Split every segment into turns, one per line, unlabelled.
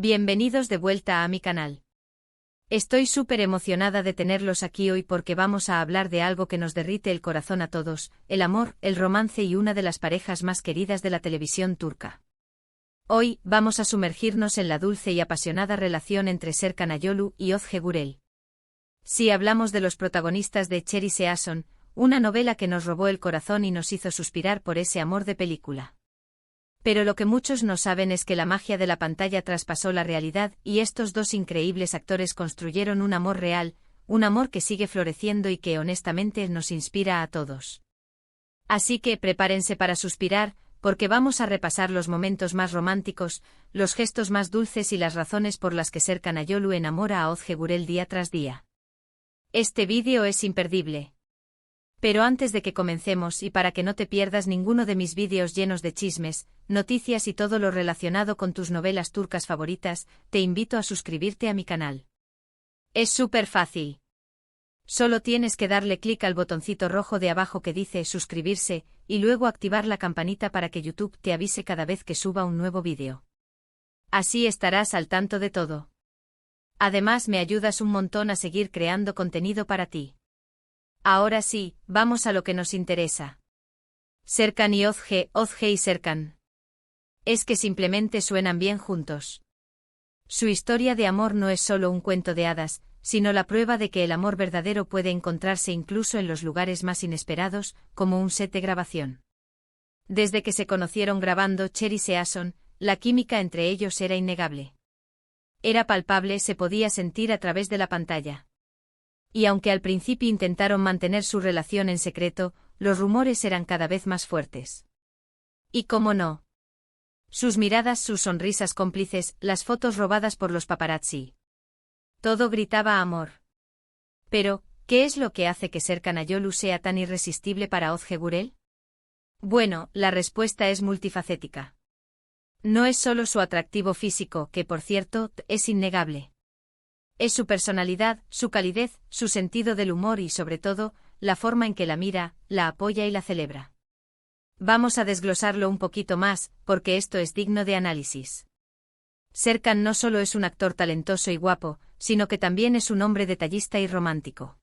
Bienvenidos de vuelta a mi canal. Estoy súper emocionada de tenerlos aquí hoy porque vamos a hablar de algo que nos derrite el corazón a todos, el amor, el romance y una de las parejas más queridas de la televisión turca. Hoy, vamos a sumergirnos en la dulce y apasionada relación entre Serkan Ayolu y Özge Gürel. Si hablamos de los protagonistas de Cherry Season, una novela que nos robó el corazón y nos hizo suspirar por ese amor de película. Pero lo que muchos no saben es que la magia de la pantalla traspasó la realidad y estos dos increíbles actores construyeron un amor real, un amor que sigue floreciendo y que honestamente nos inspira a todos. Así que prepárense para suspirar, porque vamos a repasar los momentos más románticos, los gestos más dulces y las razones por las que Serkan Ayolu enamora a Özge Gürel día tras día. Este vídeo es imperdible. Pero antes de que comencemos y para que no te pierdas ninguno de mis vídeos llenos de chismes, noticias y todo lo relacionado con tus novelas turcas favoritas, te invito a suscribirte a mi canal. Es súper fácil. Solo tienes que darle clic al botoncito rojo de abajo que dice suscribirse, y luego activar la campanita para que YouTube te avise cada vez que suba un nuevo vídeo. Así estarás al tanto de todo. Además me ayudas un montón a seguir creando contenido para ti. Ahora sí, vamos a lo que nos interesa. Serkan y Özge, Özge y Serkan. Es que simplemente suenan bien juntos. Su historia de amor no es solo un cuento de hadas, sino la prueba de que el amor verdadero puede encontrarse incluso en los lugares más inesperados, como un set de grabación. Desde que se conocieron grabando Cherry Season, la química entre ellos era innegable. Era palpable, se podía sentir a través de la pantalla. Y aunque al principio intentaron mantener su relación en secreto, los rumores eran cada vez más fuertes. Y cómo no. Sus miradas, sus sonrisas cómplices, las fotos robadas por los paparazzi. Todo gritaba amor. Pero, ¿qué es lo que hace que Serkan Ayolu sea tan irresistible para Özge Gürel? Bueno, la respuesta es multifacética. No es solo su atractivo físico, que por cierto, es innegable. Es su personalidad, su calidez, su sentido del humor y sobre todo, la forma en que la mira, la apoya y la celebra. Vamos a desglosarlo un poquito más, porque esto es digno de análisis. Serkan no solo es un actor talentoso y guapo, sino que también es un hombre detallista y romántico.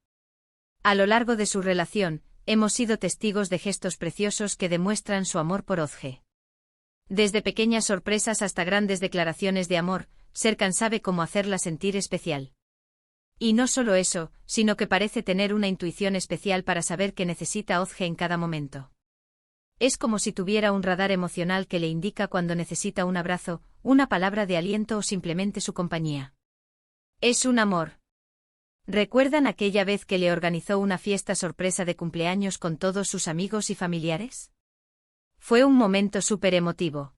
A lo largo de su relación, hemos sido testigos de gestos preciosos que demuestran su amor por Özge. Desde pequeñas sorpresas hasta grandes declaraciones de amor, Serkan sabe cómo hacerla sentir especial. Y no solo eso, sino que parece tener una intuición especial para saber qué necesita Özge en cada momento. Es como si tuviera un radar emocional que le indica cuando necesita un abrazo, una palabra de aliento o simplemente su compañía. Es un amor. ¿Recuerdan aquella vez que le organizó una fiesta sorpresa de cumpleaños con todos sus amigos y familiares? Fue un momento súper emotivo.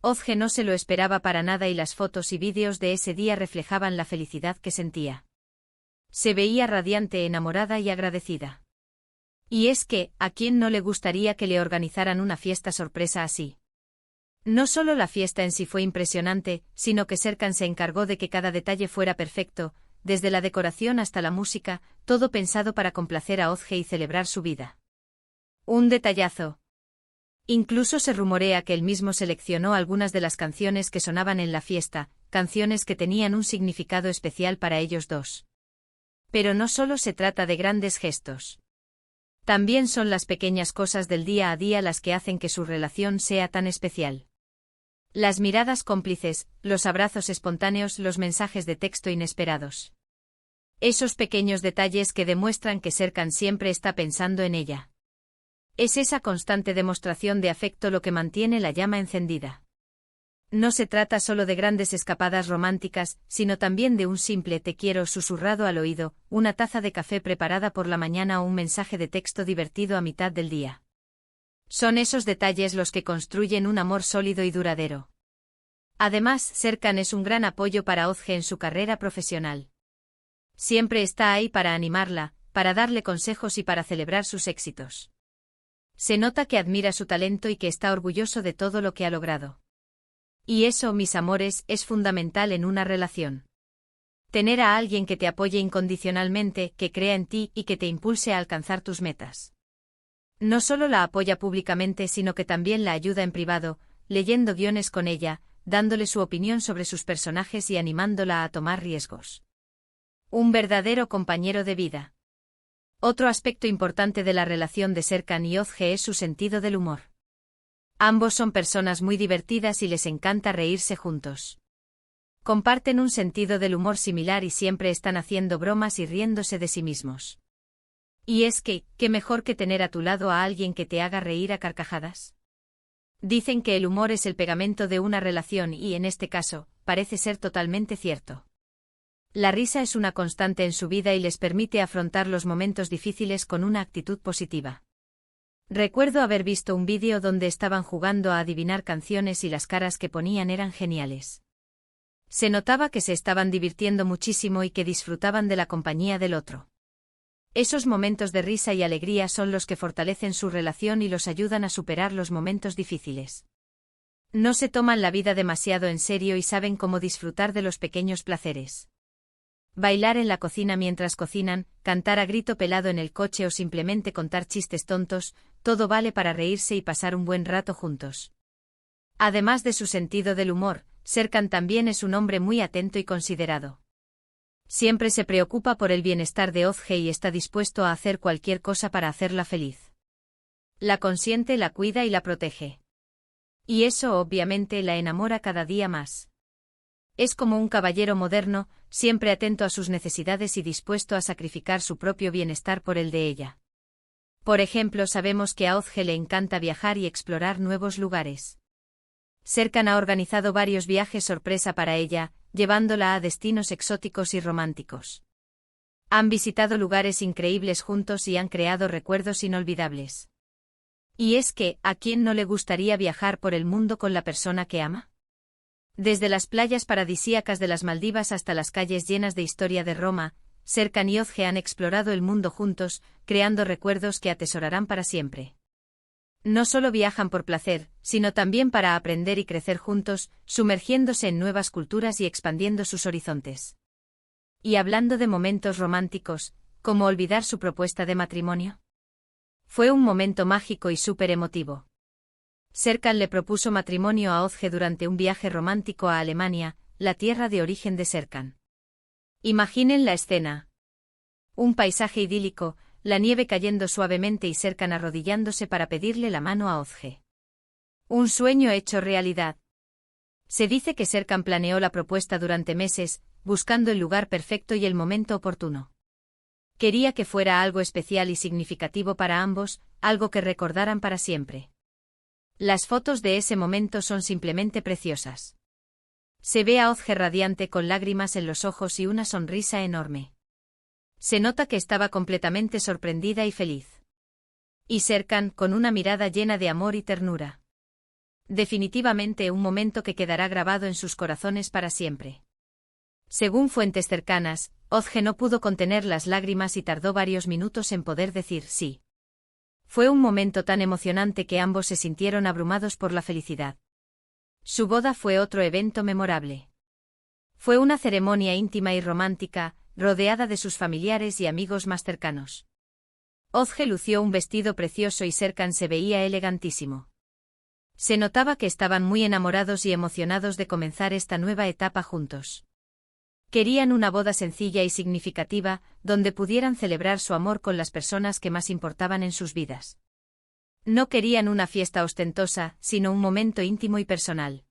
Özge no se lo esperaba para nada y las fotos y vídeos de ese día reflejaban la felicidad que sentía. Se veía radiante, enamorada y agradecida. Y es que, ¿a quién no le gustaría que le organizaran una fiesta sorpresa así? No solo la fiesta en sí fue impresionante, sino que Serkan se encargó de que cada detalle fuera perfecto, desde la decoración hasta la música, todo pensado para complacer a Özge y celebrar su vida. Un detallazo. Incluso se rumorea que él mismo seleccionó algunas de las canciones que sonaban en la fiesta, canciones que tenían un significado especial para ellos dos. Pero no solo se trata de grandes gestos. También son las pequeñas cosas del día a día las que hacen que su relación sea tan especial. Las miradas cómplices, los abrazos espontáneos, los mensajes de texto inesperados. Esos pequeños detalles que demuestran que Serkan siempre está pensando en ella. Es esa constante demostración de afecto lo que mantiene la llama encendida. No se trata solo de grandes escapadas románticas, sino también de un simple te quiero susurrado al oído, una taza de café preparada por la mañana o un mensaje de texto divertido a mitad del día. Son esos detalles los que construyen un amor sólido y duradero. Además, Serkan es un gran apoyo para Özge en su carrera profesional. Siempre está ahí para animarla, para darle consejos y para celebrar sus éxitos. Se nota que admira su talento y que está orgulloso de todo lo que ha logrado. Y eso, mis amores, es fundamental en una relación. Tener a alguien que te apoye incondicionalmente, que crea en ti y que te impulse a alcanzar tus metas. No solo la apoya públicamente, sino que también la ayuda en privado, leyendo guiones con ella, dándole su opinión sobre sus personajes y animándola a tomar riesgos. Un verdadero compañero de vida. Otro aspecto importante de la relación de Serkan y Özge es su sentido del humor. Ambos son personas muy divertidas y les encanta reírse juntos. Comparten un sentido del humor similar y siempre están haciendo bromas y riéndose de sí mismos. Y es que, ¿qué mejor que tener a tu lado a alguien que te haga reír a carcajadas? Dicen que el humor es el pegamento de una relación y, en este caso, parece ser totalmente cierto. La risa es una constante en su vida y les permite afrontar los momentos difíciles con una actitud positiva. Recuerdo haber visto un vídeo donde estaban jugando a adivinar canciones y las caras que ponían eran geniales. Se notaba que se estaban divirtiendo muchísimo y que disfrutaban de la compañía del otro. Esos momentos de risa y alegría son los que fortalecen su relación y los ayudan a superar los momentos difíciles. No se toman la vida demasiado en serio y saben cómo disfrutar de los pequeños placeres. Bailar en la cocina mientras cocinan, cantar a grito pelado en el coche o simplemente contar chistes tontos, todo vale para reírse y pasar un buen rato juntos. Además de su sentido del humor, Serkan también es un hombre muy atento y considerado. Siempre se preocupa por el bienestar de Özge y está dispuesto a hacer cualquier cosa para hacerla feliz. La consiente, la cuida y la protege. Y eso obviamente la enamora cada día más. Es como un caballero moderno, siempre atento a sus necesidades y dispuesto a sacrificar su propio bienestar por el de ella. Por ejemplo, sabemos que a Özge le encanta viajar y explorar nuevos lugares. Serkan ha organizado varios viajes sorpresa para ella, llevándola a destinos exóticos y románticos. Han visitado lugares increíbles juntos y han creado recuerdos inolvidables. Y es que, ¿a quién no le gustaría viajar por el mundo con la persona que ama? Desde las playas paradisíacas de las Maldivas hasta las calles llenas de historia de Roma, Serkan y Özge han explorado el mundo juntos, creando recuerdos que atesorarán para siempre. No solo viajan por placer, sino también para aprender y crecer juntos, sumergiéndose en nuevas culturas y expandiendo sus horizontes. Y hablando de momentos románticos, ¿cómo olvidar su propuesta de matrimonio? Fue un momento mágico y súper emotivo. Serkan le propuso matrimonio a Özge durante un viaje romántico a Alemania, la tierra de origen de Serkan. Imaginen la escena. Un paisaje idílico, la nieve cayendo suavemente y Serkan arrodillándose para pedirle la mano a Özge. Un sueño hecho realidad. Se dice que Serkan planeó la propuesta durante meses, buscando el lugar perfecto y el momento oportuno. Quería que fuera algo especial y significativo para ambos, algo que recordaran para siempre. Las fotos de ese momento son simplemente preciosas. Se ve a Özge radiante con lágrimas en los ojos y una sonrisa enorme. Se nota que estaba completamente sorprendida y feliz. Y Serkan con una mirada llena de amor y ternura. Definitivamente un momento que quedará grabado en sus corazones para siempre. Según fuentes cercanas, Özge no pudo contener las lágrimas y tardó varios minutos en poder decir sí. Fue un momento tan emocionante que ambos se sintieron abrumados por la felicidad. Su boda fue otro evento memorable. Fue una ceremonia íntima y romántica, rodeada de sus familiares y amigos más cercanos. Özge lució un vestido precioso y Serkan se veía elegantísimo. Se notaba que estaban muy enamorados y emocionados de comenzar esta nueva etapa juntos. Querían una boda sencilla y significativa, donde pudieran celebrar su amor con las personas que más importaban en sus vidas. No querían una fiesta ostentosa, sino un momento íntimo y personal.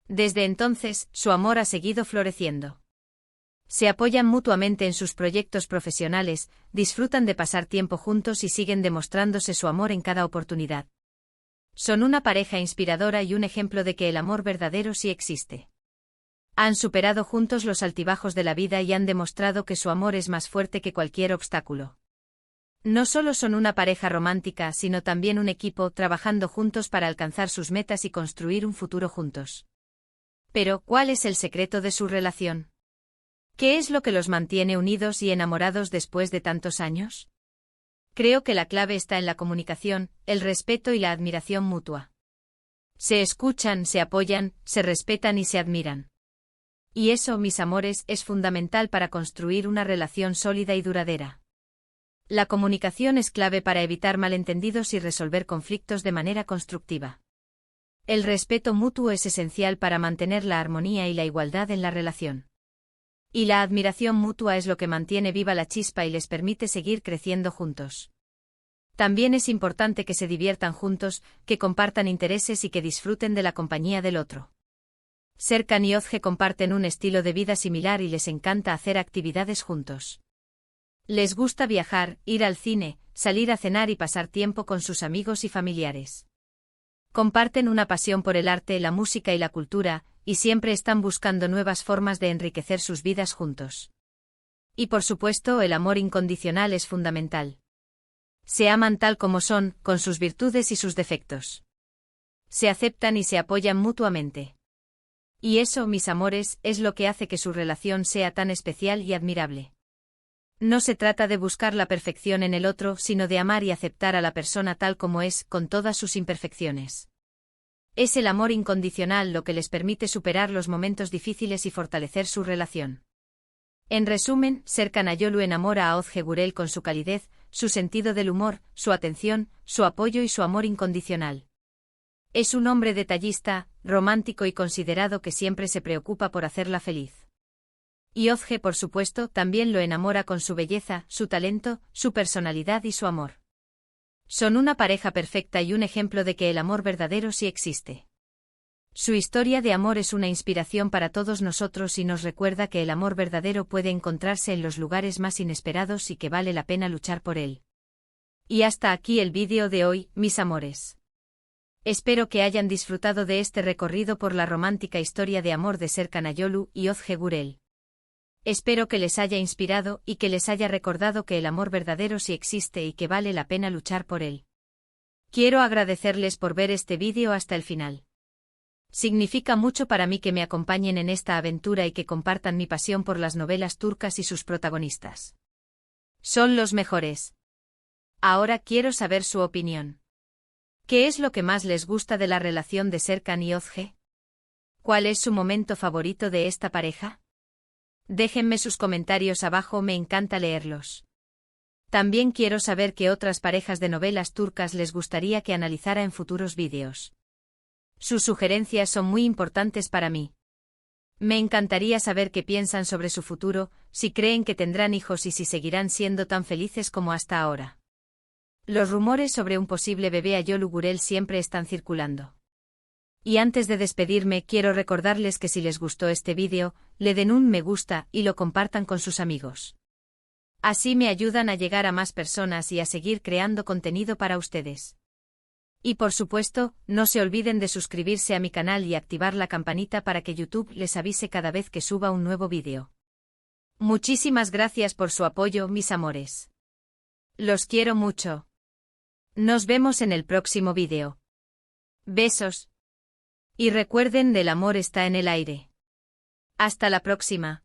Desde entonces, su amor ha seguido floreciendo. Se apoyan mutuamente en sus proyectos profesionales, disfrutan de pasar tiempo juntos y siguen demostrándose su amor en cada oportunidad. Son una pareja inspiradora y un ejemplo de que el amor verdadero sí existe. Han superado juntos los altibajos de la vida y han demostrado que su amor es más fuerte que cualquier obstáculo. No solo son una pareja romántica, sino también un equipo trabajando juntos para alcanzar sus metas y construir un futuro juntos. Pero, ¿cuál es el secreto de su relación? ¿Qué es lo que los mantiene unidos y enamorados después de tantos años? Creo que la clave está en la comunicación, el respeto y la admiración mutua. Se escuchan, se apoyan, se respetan y se admiran. Y eso, mis amores, es fundamental para construir una relación sólida y duradera. La comunicación es clave para evitar malentendidos y resolver conflictos de manera constructiva. El respeto mutuo es esencial para mantener la armonía y la igualdad en la relación. Y la admiración mutua es lo que mantiene viva la chispa y les permite seguir creciendo juntos. También es importante que se diviertan juntos, que compartan intereses y que disfruten de la compañía del otro. Serkan y Özge comparten un estilo de vida similar y les encanta hacer actividades juntos. Les gusta viajar, ir al cine, salir a cenar y pasar tiempo con sus amigos y familiares. Comparten una pasión por el arte, la música y la cultura, y siempre están buscando nuevas formas de enriquecer sus vidas juntos. Y por supuesto, el amor incondicional es fundamental. Se aman tal como son, con sus virtudes y sus defectos. Se aceptan y se apoyan mutuamente. Y eso, mis amores, es lo que hace que su relación sea tan especial y admirable. No se trata de buscar la perfección en el otro, sino de amar y aceptar a la persona tal como es, con todas sus imperfecciones. Es el amor incondicional lo que les permite superar los momentos difíciles y fortalecer su relación. En resumen, Serkan Ayolu enamora a Özge Gürel con su calidez, su sentido del humor, su atención, su apoyo y su amor incondicional. Es un hombre detallista, romántico y considerado que siempre se preocupa por hacerla feliz. Y Özge, por supuesto, también lo enamora con su belleza, su talento, su personalidad y su amor. Son una pareja perfecta y un ejemplo de que el amor verdadero sí existe. Su historia de amor es una inspiración para todos nosotros y nos recuerda que el amor verdadero puede encontrarse en los lugares más inesperados y que vale la pena luchar por él. Y hasta aquí el vídeo de hoy, mis amores. Espero que hayan disfrutado de este recorrido por la romántica historia de amor de Serkan Ayolu y Özge Gürel. Espero que les haya inspirado y que les haya recordado que el amor verdadero sí existe y que vale la pena luchar por él. Quiero agradecerles por ver este vídeo hasta el final. Significa mucho para mí que me acompañen en esta aventura y que compartan mi pasión por las novelas turcas y sus protagonistas. Son los mejores. Ahora quiero saber su opinión. ¿Qué es lo que más les gusta de la relación de Serkan y Özge? ¿Cuál es su momento favorito de esta pareja? Déjenme sus comentarios abajo, me encanta leerlos. También quiero saber qué otras parejas de novelas turcas les gustaría que analizara en futuros vídeos. Sus sugerencias son muy importantes para mí. Me encantaría saber qué piensan sobre su futuro, si creen que tendrán hijos y si seguirán siendo tan felices como hasta ahora. Los rumores sobre un posible bebé Ayolu Gürel siempre están circulando. Y antes de despedirme quiero recordarles que si les gustó este vídeo, le den un me gusta y lo compartan con sus amigos. Así me ayudan a llegar a más personas y a seguir creando contenido para ustedes. Y por supuesto, no se olviden de suscribirse a mi canal y activar la campanita para que YouTube les avise cada vez que suba un nuevo vídeo. Muchísimas gracias por su apoyo, mis amores. Los quiero mucho. Nos vemos en el próximo vídeo. Besos. Y recuerden, el amor está en el aire. Hasta la próxima.